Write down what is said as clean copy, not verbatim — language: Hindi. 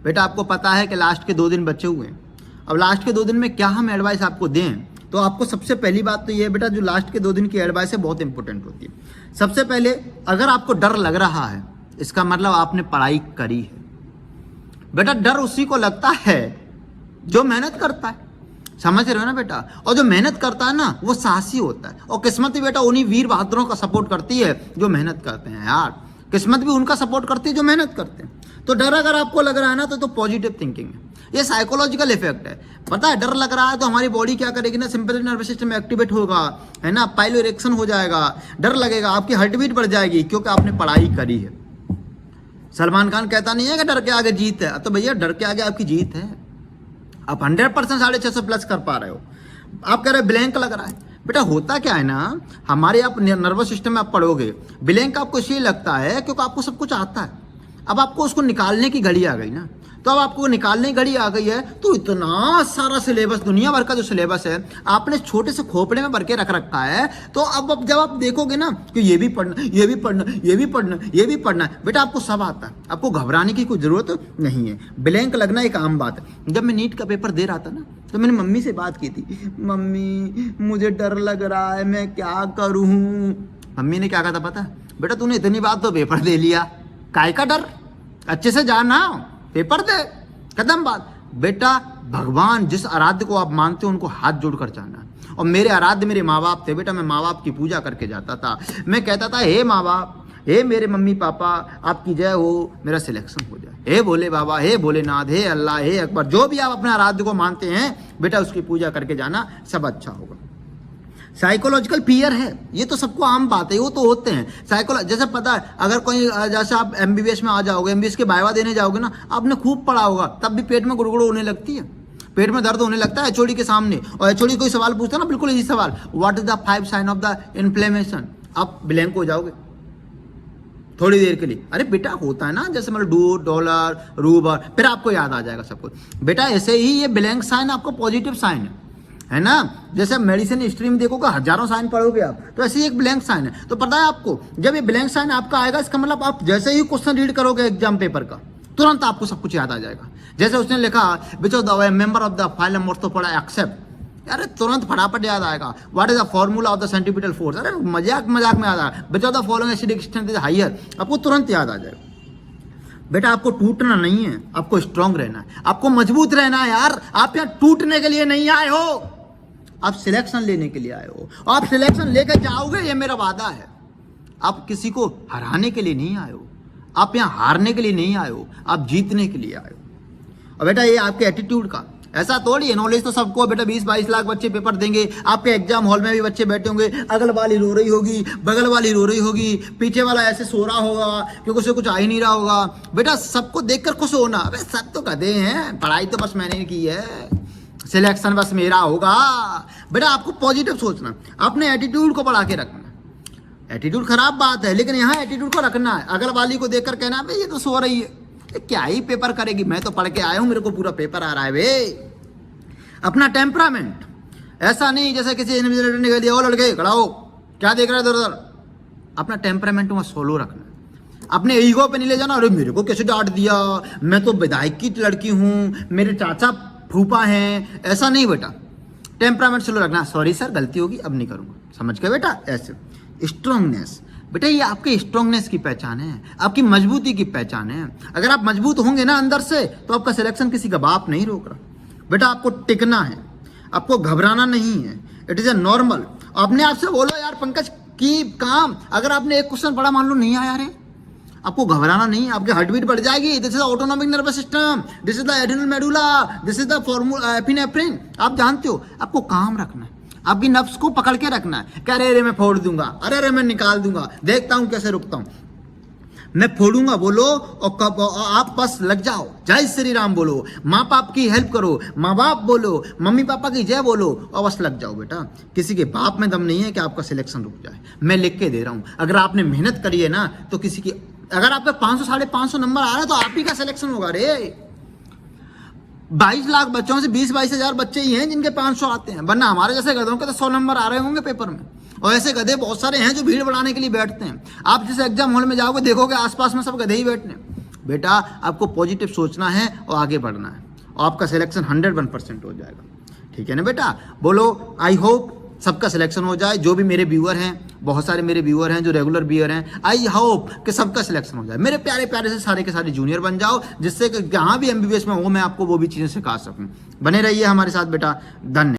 बेटा आपको पता है कि लास्ट के 2 दिन बचे हुए हैं। अब लास्ट के 2 दिन में क्या हम एडवाइस आपको दें, तो आपको सबसे पहली बात तो ये है बेटा, जो लास्ट के 2 दिन की एडवाइस है बहुत इंपॉर्टेंट होती है। सबसे पहले, अगर आपको डर लग रहा है, इसका मतलब आपने पढ़ाई करी है। बेटा डर उसी को लगता है जो मेहनत करता है, समझ रहे हो ना बेटा। और जो मेहनत करता है ना वो साहसी होता है, और किस्मत भी बेटा उन्हीं वीर बहादुरों का सपोर्ट करती है जो मेहनत करते हैं यार। किस्मत भी उनका सपोर्ट करती है जो मेहनत करते हैं। तो डर अगर आपको लग रहा है ना तो पॉजिटिव थिंकिंग है, ये साइकोलॉजिकल इफेक्ट है। पता है डर लग रहा है तो हमारी बॉडी क्या करेगी ना, सिंपैथेटिक नर्वस सिस्टम एक्टिवेट होगा, है ना, पाइलो इरेक्शन हो जाएगा, डर लगेगा, आपकी हार्ट बीट बढ़ जाएगी, क्योंकि आपने पढ़ाई करी है। सलमान खान कहता नहीं है कि डर के आगे जीत है, तो भैया डर के आगे आपकी जीत है। आप 100% 650 प्लस कर पा रहे हो। आप कह रहे हो ब्लैंक लग रहा है, बेटा होता क्या है ना, हमारे आप नर्वस सिस्टम में आप पढ़ोगे, ब्लैंक आपको इसलिए लगता है क्योंकि आपको सब कुछ आता है। अब आपको उसको निकालने की घड़ी आ गई ना, तो अब आपको निकालने की घड़ी आ गई है, तो इतना सारा सिलेबस, दुनिया भर का जो सिलेबस है आपने छोटे से खोपड़े में भर के रख रखा है। तो अब जब आप देखोगे ना कि ये भी पढ़ना, ये भी पढ़ना, ये भी पढ़ना, ये भी पढ़ना है, बेटा आपको सब आता है, आपको घबराने की कोई जरूरत नहीं है। ब्लैंक लगना एक आम बात है। जब मैं नीट का पेपर दे रहा था ना, तो मैंने मम्मी से बात की थी, मम्मी मुझे डर लग रहा है, मैं क्या करूँ। मम्मी ने क्या कहा था पता है, बेटा तूने इतनी बात तो पेपर दे लिया, काय का डर, अच्छे से जाना, पेपर दे, कदम बात। बेटा भगवान जिस आराध्य को आप मानते हो उनको हाथ जोड़कर जाना। और मेरे आराध्य मेरे माँ बाप थे बेटा, मैं माँ बाप की पूजा करके जाता था। मैं कहता था हे माँ बाप, हे मेरे मम्मी पापा, आपकी जय हो, मेरा सिलेक्शन हो जाए। हे भोले बाबा, हे भोलेनाथ, हे अल्लाह, हे अकबर, जो भी आप अपने आराध्य को मानते हैं बेटा उसकी पूजा करके जाना, सब अच्छा होगा। साइकोलॉजिकल फियर है, ये तो सबको आम बात है, वो तो होते हैं। जैसे पता है अगर कोई, जैसे आप MBBS में आ जाओगे, MBBS के वाइवा देने जाओगे ना, आपने खूब पढ़ा होगा, तब भी पेट में गुड़गुड़ होने लगती है, पेट में दर्द होने लगता है HOD के सामने। और HOD कोई सवाल पूछता है ना, बिल्कुल इजी सवाल, what is the 5 sign of the inflammation, आप ब्लैंक हो जाओगे थोड़ी देर के लिए। अरे बेटा होता है ना, जैसे मतलब डूड, डॉलर, रूबर, फिर आपको याद आ जाएगा सब कुछ। बेटा ऐसे ही ये ब्लैंक साइन आपको पॉजिटिव साइन है ना। जैसे मेडिसिन स्ट्रीम देखोगे, हजारों साइन पढ़ोगे आप, तो ऐसे ही एक ब्लैंक साइन है। तो पता है आपको, जब ये ब्लैंक साइन आपका आएगा, इसका मतलब आप जैसे ही क्वेश्चन रीड करोगे एग्जाम पेपर का, तुरंत आपको सब कुछ याद आ जाएगा। जैसे उसने लिखा which of the member of the phylum Arthropoda except, अरे तुरंत फटाफट याद आएगा। What is the formula of the centripetal force, अरे मजाक मजाक में याद आएगा। Which of the following acidic strength is higher, आपको तुरंत याद आ जाएगा। बेटा आपको टूटना नहीं है, आपको स्ट्रांग रहना है, आपको मजबूत रहना है यार। आप यहाँ टूटने के लिए नहीं आए हो, आप सिलेक्शन लेने के लिए आए हो। आप सिलेक्शन लेकर जाओगे, ये मेरा वादा है। आप किसी को हराने के लिए नहीं आए हो, आप यहाँ हारने के लिए नहीं आए हो, आप जीतने के लिए आए हो। और बेटा ये आपके एटीट्यूड का, ऐसा थोड़ी है, नॉलेज तो सबको बेटा 20-22 लाख बच्चे पेपर देंगे, आपके एग्जाम हॉल में भी बच्चे बैठे होंगे, अगल वाली रो रही होगी, बगल वाली रो रही होगी, पीछे वाला ऐसे सो रहा होगा क्योंकि उसे कुछ आ ही नहीं रहा होगा। बेटा सबको देखकर खुश होना, अबे सब तो गधे हैं, पढ़ाई तो बस मैंने की है, सिलेक्शन बस मेरा होगा। बेटा आपको पॉजिटिव सोचना, अपने एटीट्यूड को बढ़ा के रखना। एटीट्यूड खराब बात है, लेकिन यहाँ एटीट्यूड को रखना है। अगल वाली को देखकर कहना भाई ये तो सो रही है, क्या ही पेपर करेगी, मैं तो पढ़ के आया हूं, मेरे को पूरा पेपर आ रहा है बे। अपना टेम्परामेंट, ऐसा नहीं जैसे किसी इन्विजिलेटर ने कह दिया, ओ लड़के खड़ा हो, क्या देख रहे हो इधर। अपना टेम्परामेंट वहां सोलो रखना, अपने ईगो पे नहीं ले जाना, अरे मेरे को कैसे डांट दिया, मैं तो विधायक की लड़की हूं, मेरे चाचा फूफा हैं, ऐसा नहीं बेटा। टेम्परामेंट स्लो रखना, सॉरी सर गलती होगी अब नहीं करूंगा, समझ गए बेटा। ऐसे स्ट्रांगनेस, बेटा ये आपके स्ट्रांगनेस की पहचान है, आपकी मजबूती की पहचान है। अगर आप मजबूत होंगे ना अंदर से, तो आपका सिलेक्शन किसी का बाप नहीं रोक रहा। बेटा आपको टिकना है, आपको घबराना नहीं है, इट इज ए नॉर्मल। अपने आप से बोलो यार पंकज की काम, अगर आपने एक क्वेश्चन पढ़ा मान लो नहीं आया रे, आपको घबराना नहीं है, आपकी हार्ट बीट बढ़ जाएगी। This is the autonomic nervous system, this is the adrenal medulla, this is the formula epinephrine. आप जानते हो, आपको काम रखना है, आपकी नफ्स को पकड़ के रखना है। कह रहे मैं फोड़ दूंगा, अरे मैं निकाल दूंगा, देखता हूं कैसे रुकता हूं, मैं फोड़ूंगा बोलो, और कब आप बस लग जाओ, जय श्री राम बोलो, माँ बाप की हेल्प करो, माँ बाप बोलो, मम्मी पापा की जय बोलो, और बस लग जाओ। बेटा किसी के बाप में दम नहीं है कि आपका सिलेक्शन रुक जाए। मैं लिख के दे रहा हूं, अगर आपने मेहनत करी है ना, तो किसी की, अगर आपके 500 550 नंबर आ रहा है तो आप ही का सिलेक्शन होगा रे। 22 लाख बच्चों से 20-22 हजार बच्चे ही हैं जिनके 500 आते हैं, वरना हमारे जैसे गधों के तो 100 नंबर आ रहे होंगे पेपर में। और ऐसे गधे बहुत सारे हैं जो भीड़ बढ़ाने के लिए बैठते हैं। आप जिस एग्जाम हॉल में जाओगे देखोगे आसपास में सब गधे ही बैठते हैं, बेटा आपको पॉजिटिव सोचना है और आगे बढ़ना है, और आपका सिलेक्शन 101% हो जाएगा। ठीक है ना बेटा, बोलो आई होप सबका सिलेक्शन हो जाए। जो भी मेरे व्यूअर हैं, बहुत सारे मेरे व्यूअर हैं जो रेगुलर व्यूअर हैं, आई होप कि सबका सिलेक्शन हो जाए। मेरे प्यारे प्यारे से सारे के सारे जूनियर बन जाओ, जिससे कि जहाँ भी MBBS में हो मैं आपको वो भी चीज़ें सिखा सकूँ। बने रहिए हमारे साथ बेटा, धन्यवाद।